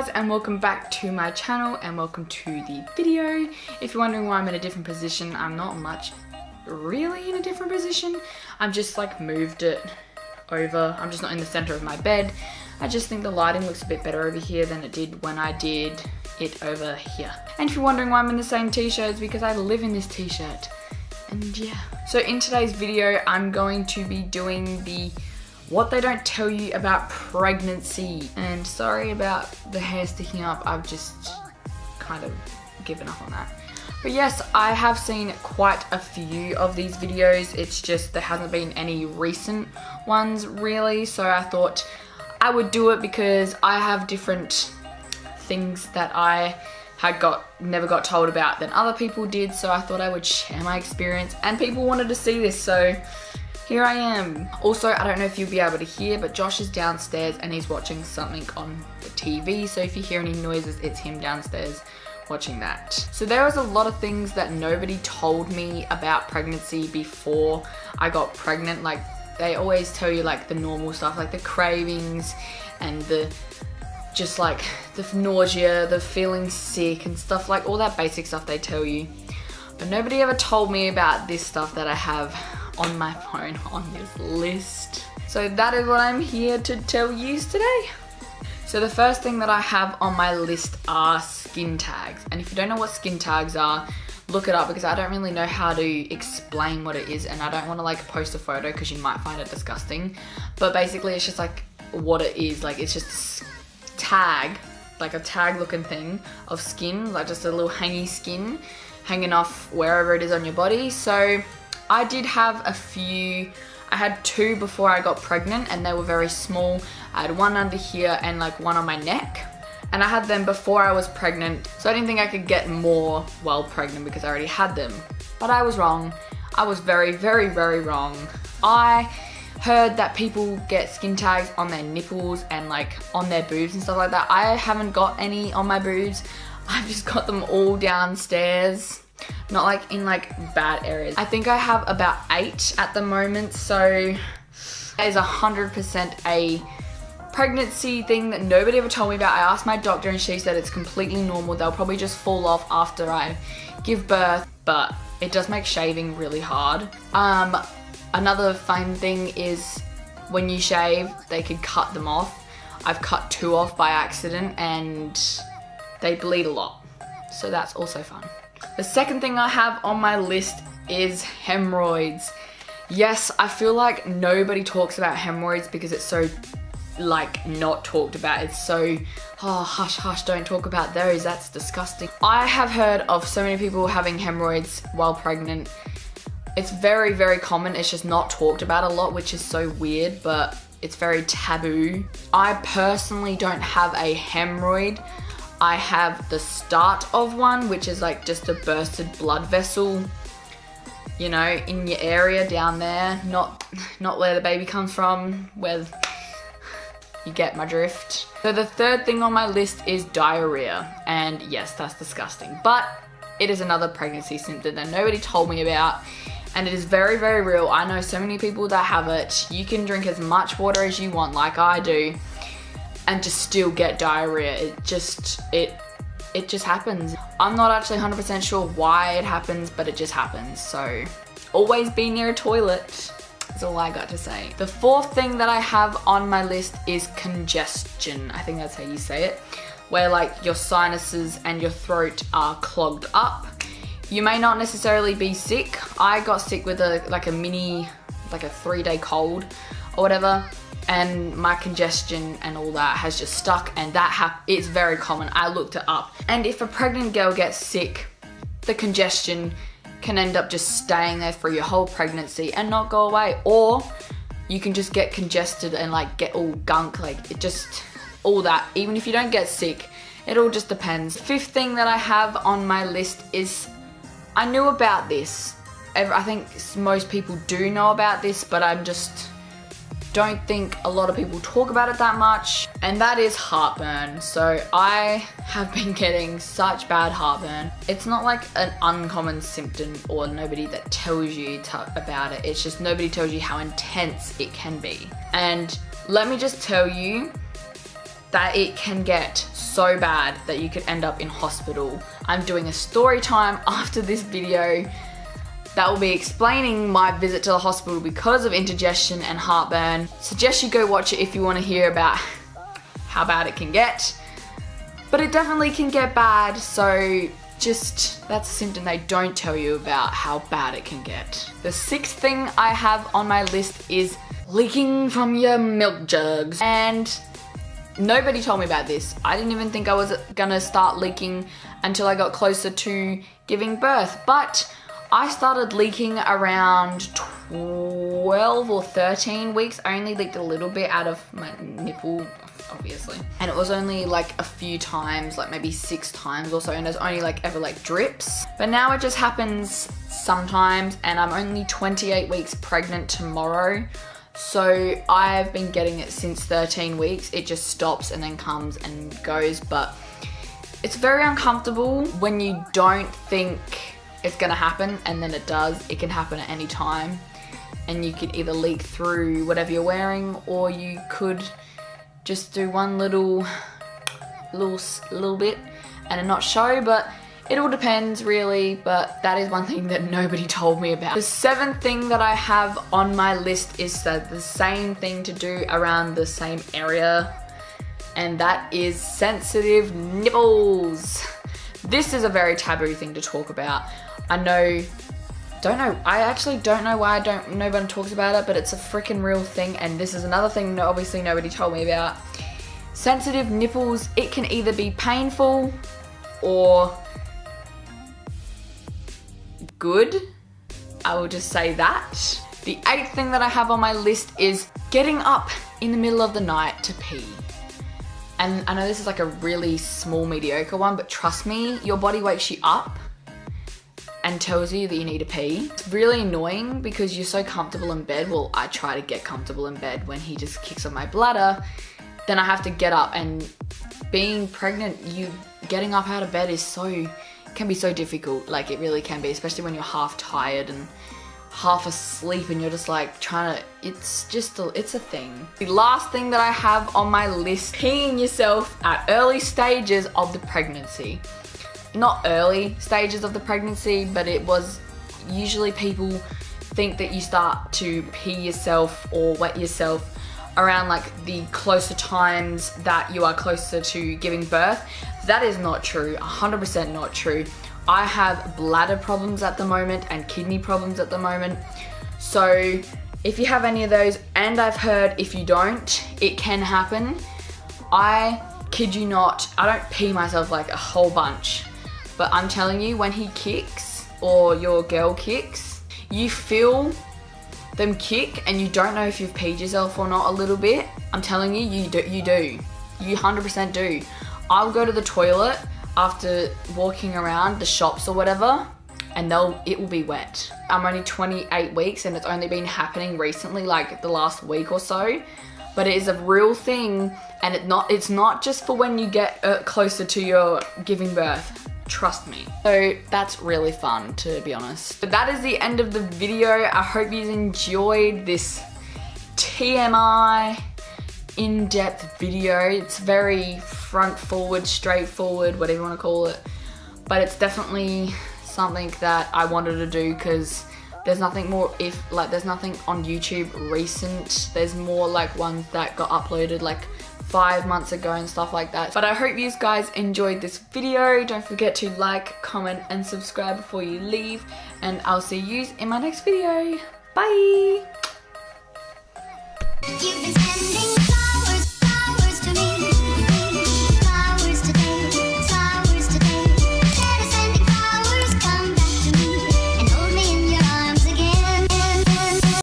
guys, and welcome back to my channel and welcome to the video. If you're wondering why I'm in a different position, I'm not much really in a different position. I'm just like moved it over. I'm just not in the center of my bed. I just think the lighting looks a bit better over here than it did when I did it over here. And if you're wondering why I'm in the same t-shirt, it's because I live in this t-shirt. And yeah. So in today's video, I'm going to be doing the what they don't tell you about pregnancy. And sorry about the hair sticking up, I've just kind of given up on that. But yes, I have seen quite a few of these videos. It's just there hasn't been any recent ones really. So I thought I would do it because I have different things that I had never got told about than other people did. So I thought I would share my experience and people wanted to see this. So here I am. Also, I don't know if you'll be able to hear, but Josh is downstairs and he's watching something on the TV. So if you hear any noises, it's him downstairs watching that. So there was a lot of things that nobody told me about pregnancy before I got pregnant. Like they always tell you like the normal stuff, like the cravings and the just like the nausea, the feeling sick and stuff, like all that basic stuff they tell you. But nobody ever told me about this stuff that I have on my phone on this list. So that is what I'm here to tell you today. So the first thing that I have on my list are skin tags. And if you don't know what skin tags are, look it up because I don't really know how to explain what it is and I don't want to like post a photo because you might find it disgusting. But basically it's just like what it is. Like it's just a tag, like a tag looking thing of skin, like just a little hangy skin hanging off wherever it is on your body. So I did have a few. I had two before I got pregnant and they were very small. I had one under here and like one on my neck. And I had them before I was pregnant. So I didn't think I could get more while pregnant because I already had them. But I was wrong. I was very, very, very wrong. I heard that people get skin tags on their nipples and like on their boobs and stuff like that. I haven't got any on my boobs. I've just got them all downstairs. Not like in like bad areas. I think I have about 8 at the moment, so that is 100% a pregnancy thing that nobody ever told me about. I asked my doctor and she said it's completely normal. They'll probably just fall off after I give birth, but it does make shaving really hard. Another fun thing is when you shave, they could cut them off. I've cut 2 off by accident and they bleed a lot, so that's also fun. The second thing I have on my list is hemorrhoids. Yes, I feel like nobody talks about hemorrhoids because it's so like not talked about. It's so, oh, hush, hush, don't talk about those. That's disgusting. I have heard of so many people having hemorrhoids while pregnant. It's very, very common. It's just not talked about a lot, which is so weird, but it's very taboo. I personally don't have a hemorrhoid. I have the start of one, which is like just a bursted blood vessel, you know, in your area down there, not where the baby comes from, where you get my drift. So the third thing on my list is diarrhea, and yes, that's disgusting, but it is another pregnancy symptom that nobody told me about, and it is very, very real. I know so many people that have it. You can drink as much water as you want, like I do, and just still get diarrhea. It just happens. I'm not actually 100% sure why it happens, but it just happens. So always be near a toilet. That's all I got to say. The fourth thing that I have on my list is congestion. I think that's how you say it. Where like your sinuses and your throat are clogged up. You may not necessarily be sick. I got sick with a 3-day cold or whatever. And my congestion and all that has just stuck, and it's very common. I looked it up. And if a pregnant girl gets sick, the congestion can end up just staying there for your whole pregnancy and not go away. Or you can just get congested and like get all gunk, like it just, all that. Even if you don't get sick, it all just depends. Fifth thing that I have on my list is, I knew about this. I think most people do know about this, but I'm just don't think a lot of people talk about it that much, and that is heartburn. So I have been getting such bad heartburn. It's not like an uncommon symptom or nobody that tells you about it. It's just nobody tells you how intense it can be. And let me just tell you, that it can get so bad that you could end up in hospital. I'm doing a story time after this video that will be explaining my visit to the hospital because of indigestion and heartburn. Suggest you go watch it if you want to hear about how bad it can get. But it definitely can get bad, so just, that's a symptom they don't tell you about how bad it can get. The 6th thing I have on my list is leaking from your milk jugs. And nobody told me about this. I didn't even think I was gonna start leaking until I got closer to giving birth. But I started leaking around 12 or 13 weeks. I only leaked a little bit out of my nipple, obviously. And it was only like a few times, like maybe 6 times or so, and there's only like ever like drips. But now it just happens sometimes, and I'm only 28 weeks pregnant tomorrow. So I've been getting it since 13 weeks. It just stops and then comes and goes, but it's very uncomfortable when you don't think it's gonna happen and then it does. It can happen at any time, and you could either leak through whatever you're wearing, or you could just do one little bit and it not show, but it all depends really. But that is one thing that nobody told me about. The 7th thing that I have on my list is the same thing to do around the same area, and that is sensitive nipples. This is a very taboo thing to talk about. I actually don't know why nobody talks about it, but it's a freaking real thing, and this is another thing that obviously nobody told me about. Sensitive nipples, it can either be painful or good. I will just say that. The 8th thing that I have on my list is getting up in the middle of the night to pee. And I know this is like a really small, mediocre one, but trust me, your body wakes you up and tells you that you need to pee. It's really annoying because you're so comfortable in bed. Well, I try to get comfortable in bed when he just kicks on my bladder. Then I have to get up, and being pregnant, getting up out of bed can be so difficult. Like, it really can be, especially when you're half tired and half asleep and you're just like it's a thing. The last thing that I have on my list, peeing yourself at early stages of the pregnancy. Not early stages of the pregnancy, but it was usually people think that you start to pee yourself or wet yourself around like the closer times that you are closer to giving birth. That is not true, 100% not true. I have bladder problems at the moment and kidney problems at the moment. So if you have any of those, and I've heard if you don't, it can happen. I kid you not, I don't pee myself like a whole bunch, but I'm telling you, when he kicks or your girl kicks, you feel them kick and you don't know if you've peed yourself or not a little bit. I'm telling you, you do. You 100% do. I'll go to the toilet after walking around the shops or whatever, and it will be wet. I'm only 28 weeks and it's only been happening recently, like the last week or so, but it is a real thing, and it's not just for when you get closer to your giving birth. Trust me. So that's really fun, to be honest. But that is the end of the video. I hope you enjoyed this TMI in-depth video. It's very front forward, straightforward, whatever you want to call it. But it's definitely something that I wanted to do because there's nothing there's nothing on YouTube recent. There's more like ones that got uploaded like 5 months ago and stuff like that. But I hope you guys enjoyed this video. Don't forget to like, comment, and subscribe before you leave. And I'll see you in my next video. Bye!